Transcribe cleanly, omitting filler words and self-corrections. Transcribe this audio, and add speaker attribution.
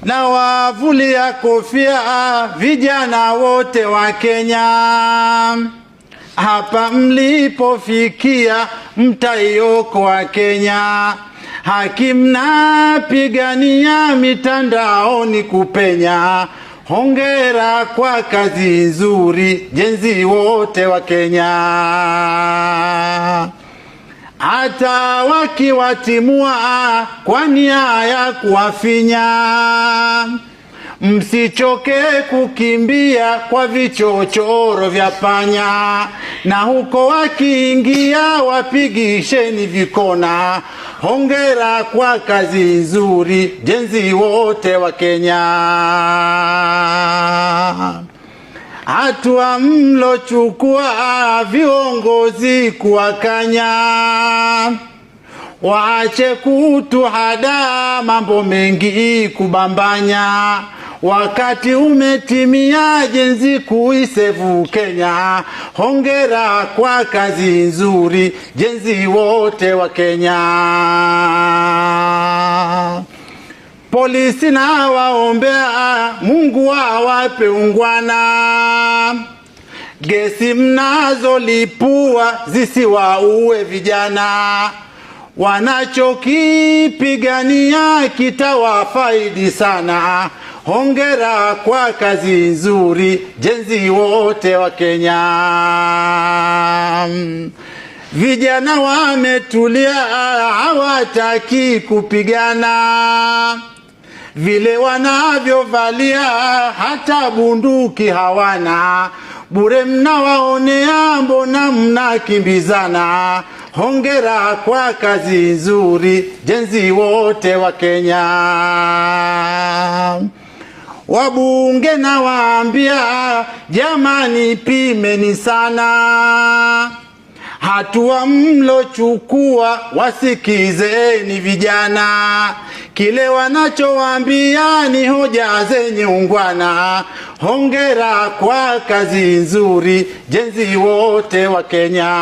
Speaker 1: na wavulia kofia vijana wote wa Kenya. Hapa mlipofikia mtaiokoa Kenya. Haki mnapigania mitandaoni kupenya. Hongera kwa kazi nzuri jenzi wote wa Kenya. Hata wakiwatimua kwa nia ya kuwafinya, msichoke kukimbia kwa vichochoro vya panya. Na huko wakiingia wapigisheni vikona. Hongera kwa kazi nzuri jenzi wote wa Kenya. Hatua mlochukua viongozi kuwakanya. Waache kutuhada mambo mengi kubambanya. Wakati umetimia jenzi kuisevu Kenya. Hongera kwa kazi nzuri jenzi wote wa Kenya. Polisi na waombea Mungu awape ungwana. Gesi mnazolipua zisiwaue vijana. Wanachokipigania kitawafaidi sana. Hongera kwa kazi nzuri jenzi wote wa Kenya. Vijana wametulia hawataki kupigana. Vile wanavyovalia hata bunduki hawana. Bure mnawaonea mbona mnakimbizana. Hongera kwa kazi nzuri jenzi wote wa Kenya. Wabunge na waambia jamani pimeni sana. Hatua mlochukua wasikizeni vijana. Kile wanachowaambia ni hoja zenye ungwana. Hongera kwa kazi nzuri jenzi wote wa Kenya.